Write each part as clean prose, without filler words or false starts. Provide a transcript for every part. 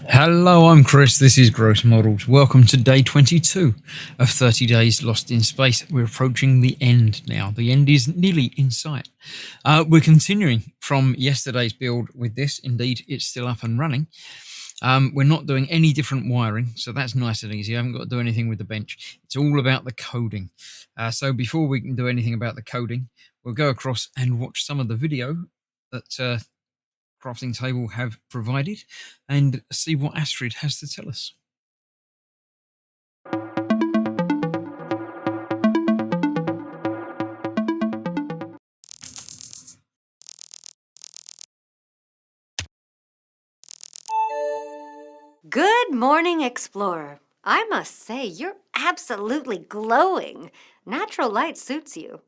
Hello, I'm Chris. This is Gross Models. Welcome to day 22 of 30 Days Lost in Space. We're approaching the end now. The end is nearly in sight. We're continuing from yesterday's build with this. Indeed, it's still up and running. We're not doing any different wiring, so that's nice and easy. I haven't got to do anything with the bench. It's all about the coding. So before we can do anything about the coding, we'll go across and watch some of the video that Crafting Table have provided and see what Astrid has to tell us. Good morning, Explorer. I must say, you're absolutely glowing. Natural light suits you.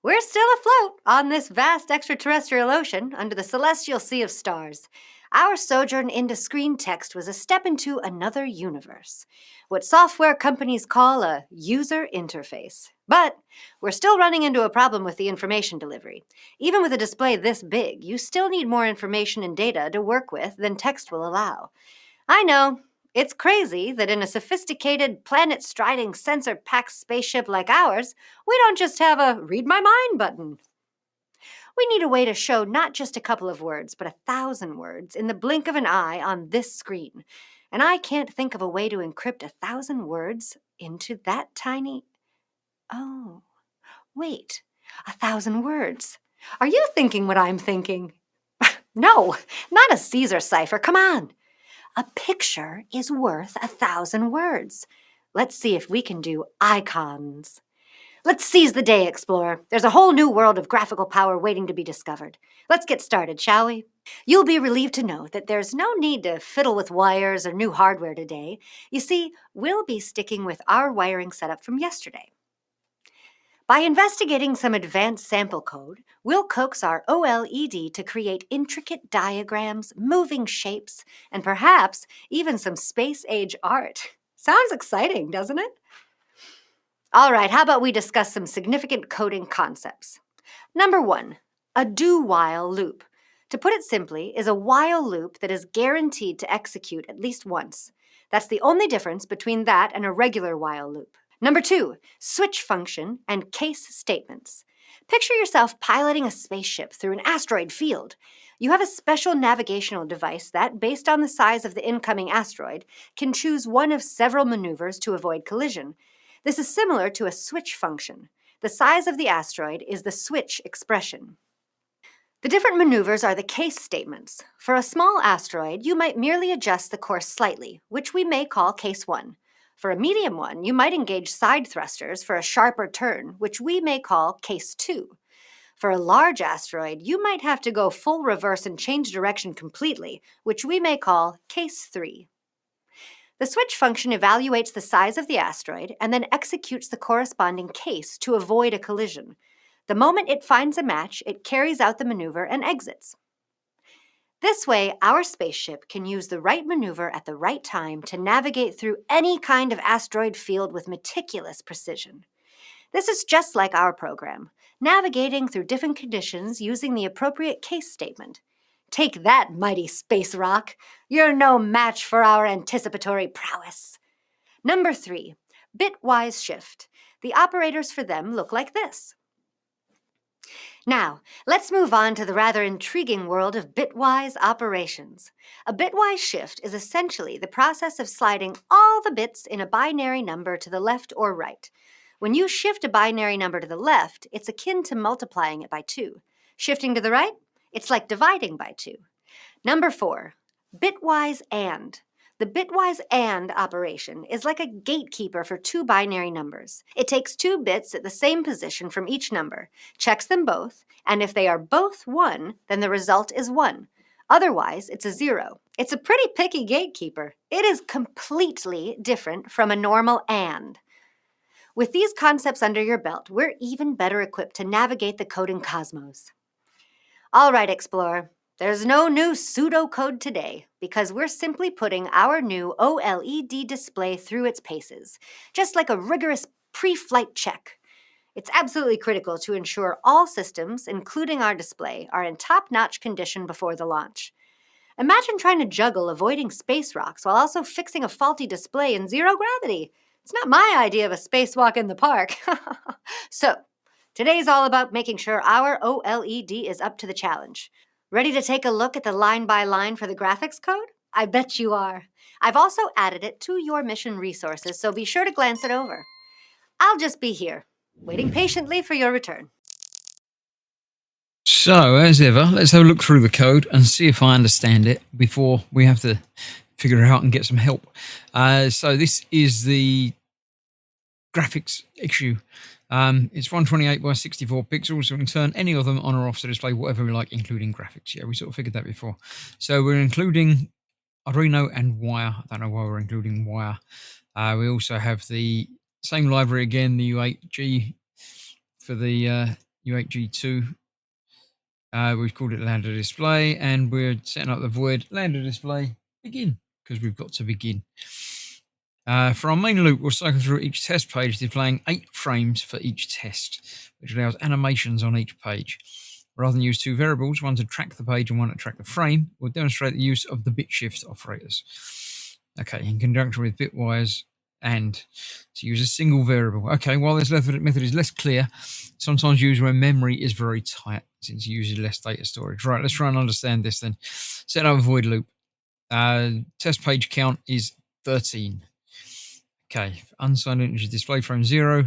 We're still afloat on this vast extraterrestrial ocean under the celestial sea of stars. Our sojourn into screen text was a step into another universe, what software companies call a user interface. But we're still running into a problem with the information delivery. Even with a display this big, you still need more information and data to work with than text will allow. I know. It's crazy that in a sophisticated, planet striding, sensor packed spaceship like ours, we don't just have a read my mind button. We need a way to show not just a couple of words, but 1,000 words in the blink of an eye on this screen. And I can't think of a way to encrypt 1,000 words into that tiny. Oh, wait, 1,000 words. Are you thinking what I'm thinking? No, not a Caesar cipher. Come on. A picture is worth 1,000 words. Let's see if we can do icons. Let's seize the day, Explorer. There's a whole new world of graphical power waiting to be discovered. Let's get started, shall we? You'll be relieved to know that there's no need to fiddle with wires or new hardware today. You see, we'll be sticking with our wiring setup from yesterday. By investigating some advanced sample code, we'll coax our OLED to create intricate diagrams, moving shapes, and perhaps even some space-age art. Sounds exciting, doesn't it? All right, how about we discuss some significant coding concepts? Number 1, a do-while loop. To put it simply, is a while loop that is guaranteed to execute at least once. That's the only difference between that and a regular while loop. Number 2, switch function and case statements. Picture yourself piloting a spaceship through an asteroid field. You have a special navigational device that, based on the size of the incoming asteroid, can choose one of several maneuvers to avoid collision. This is similar to a switch function. The size of the asteroid is the switch expression. The different maneuvers are the case statements. For a small asteroid, you might merely adjust the course slightly, which we may call case 1. For a medium one, you might engage side thrusters for a sharper turn, which we may call case 2. For a large asteroid, you might have to go full reverse and change direction completely, which we may call case 3. The switch function evaluates the size of the asteroid and then executes the corresponding case to avoid a collision. The moment it finds a match, it carries out the maneuver and exits. This way, our spaceship can use the right maneuver at the right time to navigate through any kind of asteroid field with meticulous precision. This is just like our program, navigating through different conditions using the appropriate case statement. Take that, mighty space rock! You're no match for our anticipatory prowess. Number 3, bitwise shift. The operators for them look like this. Now, let's move on to the rather intriguing world of bitwise operations. A bitwise shift is essentially the process of sliding all the bits in a binary number to the left or right. When you shift a binary number to the left, it's akin to multiplying it by 2. Shifting to the right, it's like dividing by 2. Number 4, bitwise AND. The bitwise AND operation is like a gatekeeper for 2 binary numbers. It takes 2 bits at the same position from each number, checks them both, and if they are both 1, then the result is 1. Otherwise, it's a 0. It's a pretty picky gatekeeper. It is completely different from a normal AND. With these concepts under your belt, we're even better equipped to navigate the coding cosmos. All right, Explorer. There's no new pseudocode today because we're simply putting our new OLED display through its paces, just like a rigorous pre-flight check. It's absolutely critical to ensure all systems, including our display, are in top-notch condition before the launch. Imagine trying to juggle avoiding space rocks while also fixing a faulty display in zero gravity. It's not my idea of a spacewalk in the park. So, today's all about making sure our OLED is up to the challenge. Ready to take a look at the line by line for the graphics code? I bet you are. I've also added it to your mission resources, so be sure to glance it over. I'll just be here, waiting patiently for your return. So, as ever, let's have a look through the code and see if I understand it before we have to figure it out and get some help. So this is the graphics issue. It's 128 by 64 pixels, so we can turn any of them on or off to display whatever we like, including graphics. Yeah, we sort of figured that before. So we're including Arduino and wire. I don't know why we're including wire. We also have the same library again, the U8G for the U8G2. We've called it Lambda Display, and we're setting up the void Lambda Display begin, because we've got to begin. For our main loop, we'll cycle through each test page, displaying 8 frames for each test, which allows animations on each page. Rather than use 2 variables, one to track the page and one to track the frame, we'll demonstrate the use of the bit shift operators. Okay, in conjunction with bitwise and to use a single variable. Okay, while this method is less clear, sometimes used when memory is very tight, since it uses less data storage. Right, let's try and understand this then. Set up a void loop. Test page count is 13. Okay, unsigned integer display frame 0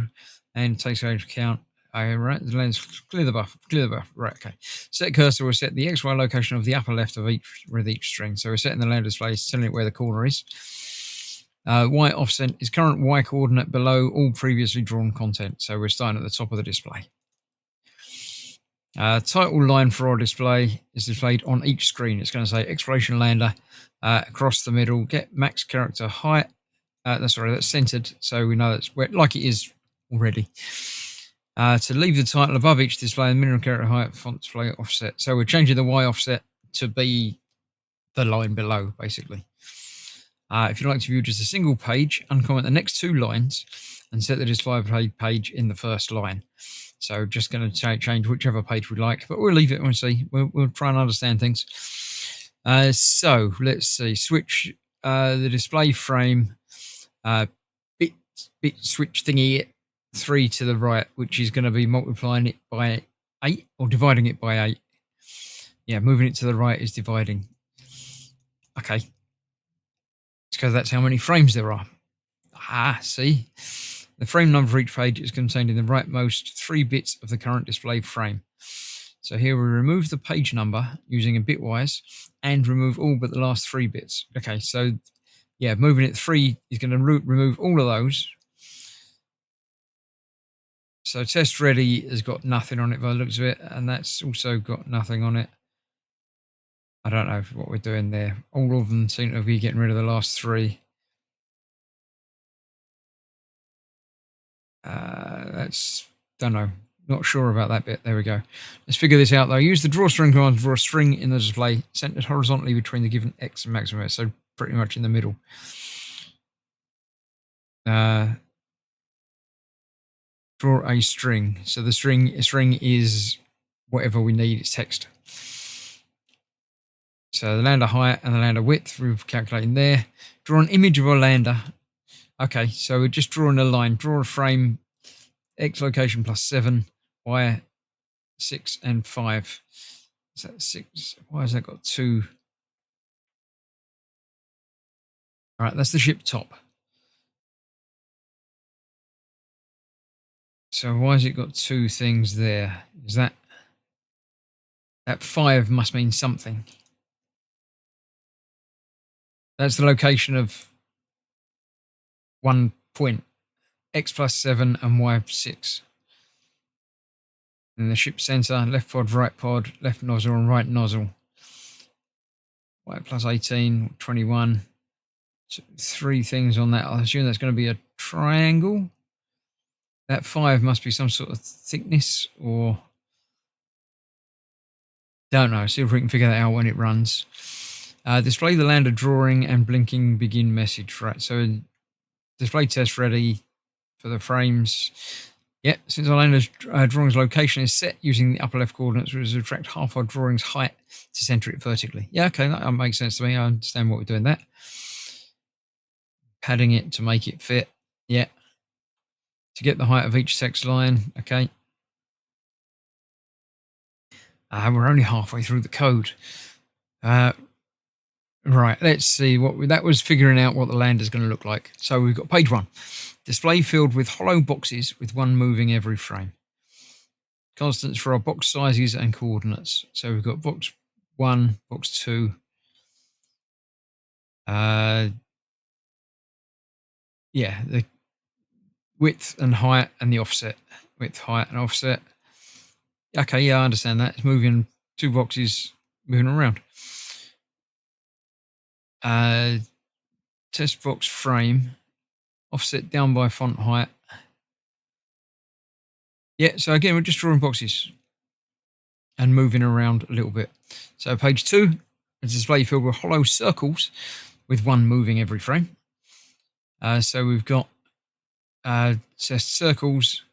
and takes into account. Right, the lens, clear the buffer. Right, okay. Set cursor will set the XY location of the upper left of each string. So we're setting the lambda display, telling it where the corner is. Y offset is current Y coordinate below all previously drawn content. So we're starting at the top of the display. Title line for our display is displayed on each screen. It's going to say exploration lander across the middle. Get max character height. That's centered, so we know that's where, like it is already. To leave the title above each display, the minimum character height, font display offset. So we're changing the Y offset to be the line below, basically. If you'd like to view just a single page, uncomment the next 2 lines and set the display page in the first line. So just going to change whichever page we like, but we'll leave it and see. We'll try and understand things. So let's see. Switch the display frame bit switch thingy 3 to the right, which is going to be multiplying it by 8 or dividing it by 8. Yeah, moving it to the right is dividing. Okay. Because that's how many frames there are. See? The frame number for each page is contained in the rightmost 3 bits of the current display frame. So here we remove the page number using a bitwise and remove all but the last 3 bits. Okay, so yeah, moving it 3 is going to remove all of those. So test ready has got nothing on it by the looks of it, and that's also got nothing on it. I don't know what we're doing there. All of them seem to be getting rid of the last 3. That's, don't know. Not sure about that bit. There we go. Let's figure this out though. Use the draw string command to draw a string in the display, centered horizontally between the given X and maximum S, so pretty much in the middle. Draw a string. So the string is whatever we need. It's text. So the lambda height and the lambda width we're calculating there. Draw an image of our lambda. Okay, so we're just drawing a line. Draw a frame. X location plus 7. Y 6 and 5. Is that 6? Why has that got 2? All right, that's the ship top. So why has it got 2 things there? Is that 5 must mean something. That's the location of 1 point. X plus 7 and Y 6. And the ship center, left pod, left nozzle and right nozzle. Y plus 18, 21. 3 things on that. I assume that's going to be a triangle. That 5 must be some sort of thickness, or don't know. See if we can figure that out when it runs. Display the lambda drawing and blinking begin message. Right, so display test ready for the frames. Yeah, since our lander's drawing's location is set using the upper left coordinates, we subtract half our drawing's height to center it vertically. Yeah, okay, that makes sense to me. I understand what we're doing there. Padding it to make it fit. Yeah. To get the height of each sex line. Okay. We're only halfway through the code. Right, let's see that was figuring out what the lander's going to look like. So we've got page 1. Display field with hollow boxes with one moving every frame. Constants for our box sizes and coordinates. So we've got box 1, box 2. Yeah, the width and height and the offset. Width, height, and offset. Okay, yeah, I understand that. It's moving 2 boxes, moving around. Test box frame. Offset down by font height. Yeah, so again, we're just drawing boxes and moving around a little bit. So page 2, a display field with hollow circles with one moving every frame. So we've got says circles.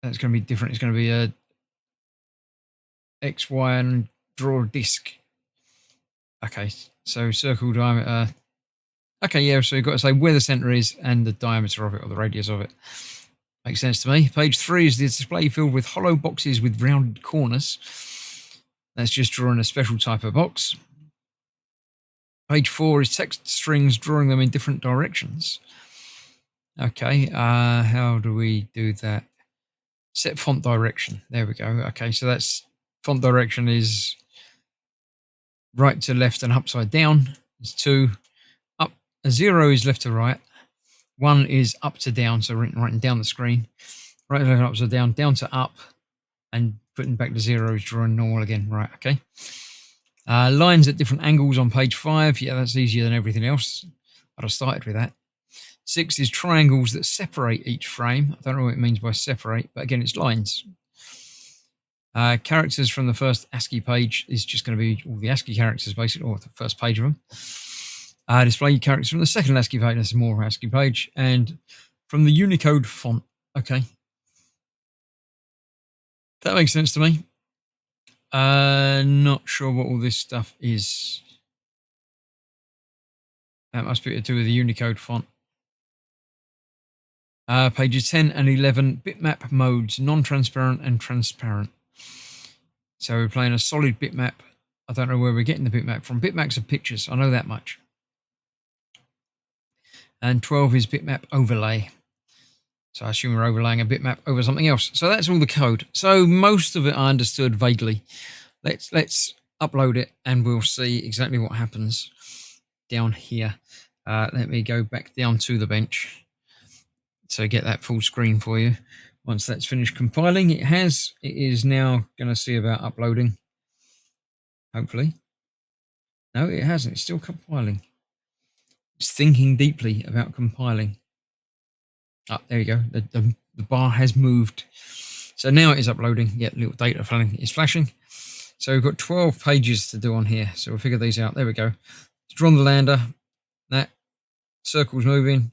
That's going to be different. It's going to be a X, Y, and draw a disc. Okay, so circle diameter. Okay, yeah, so you've got to say where the center is and the diameter of it, or the radius of it. Makes sense to me. Page 3 is the display field with hollow boxes with rounded corners. That's just drawing a special type of box. Page 4 is text strings, drawing them in different directions. Okay, how do we do that? Set font direction. There we go. Okay, so that's font direction is right to left and upside down. It's 2. Up. 0 is left to right. 1 is up to down, so writing down the screen. Right to left, upside down, down to up, and putting back to 0 is drawing normal again. Right, okay. Lines at different angles on page 5. Yeah, that's easier than everything else. I'd have started with that. 6 is triangles that separate each frame. I don't know what it means by separate, but again, it's lines. Characters from the first ASCII page is just going to be all the ASCII characters, basically, or the first page of them. Display characters from the second ASCII page. That's more ASCII page. And from the Unicode font. Okay. That makes sense to me. Not sure what all this stuff is. That must be to do with the Unicode font. Pages 10 and 11, bitmap modes, non-transparent and transparent. So we're playing a solid bitmap. I don't know where we're getting the bitmap from. Bitmaps are pictures. I know that much. And 12 is bitmap overlay. So I assume we're overlaying a bitmap over something else. So that's all the code. So most of it I understood vaguely. Let's upload it and we'll see exactly what happens down here. Let me go back down to the bench. So get that full screen for you. Once that's finished compiling, it is now going to see about uploading. Hopefully. No, it hasn't. It's still compiling. It's thinking deeply about compiling. Oh, there you go. The bar has moved. So now it is uploading. Yeah, little data is flashing. So we've got 12 pages to do on here. So we'll figure these out. There we go. It's drawn the lander. That circle's moving.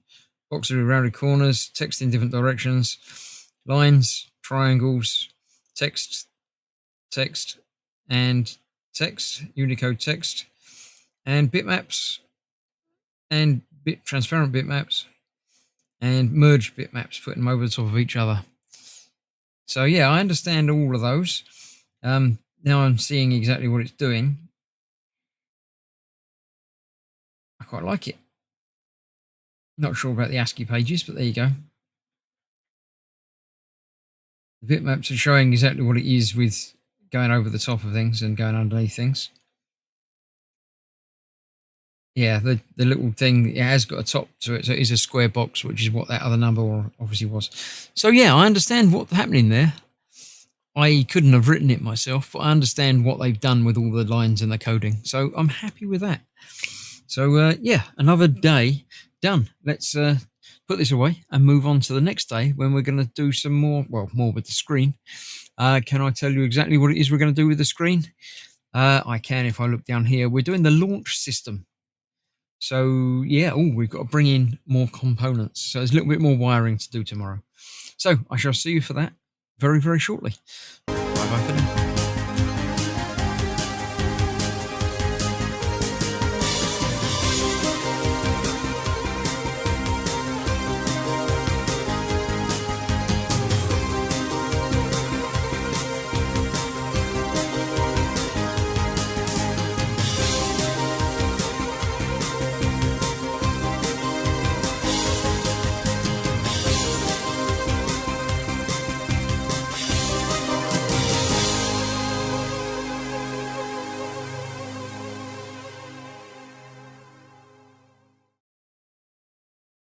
Boxes with rounded corners. Text in different directions. Lines, triangles, text, and text, Unicode text, and bitmaps, and transparent bitmaps, and merged bitmaps, putting them over the top of each other. So yeah, I understand all of those. Now I'm seeing exactly what it's doing. I quite like it. Not sure about the ASCII pages, but there you go. The bitmaps are showing exactly what it is with going over the top of things and going underneath things. Yeah, the little thing, it has got a top to it, so it is a square box, which is what that other number obviously was. So yeah, I understand what's happening there. I couldn't have written it myself, but I understand what they've done with all the lines and the coding. So I'm happy with that. So yeah, another day done. Let's put this away and move on to the next day when we're going to do some more with the screen. Can I tell you exactly what it is we're going to do with the screen? I can if I look down here. We're doing the launch system. So yeah, we've got to bring in more components. So there's a little bit more wiring to do tomorrow. So I shall see you for that very, very shortly. Bye bye for now.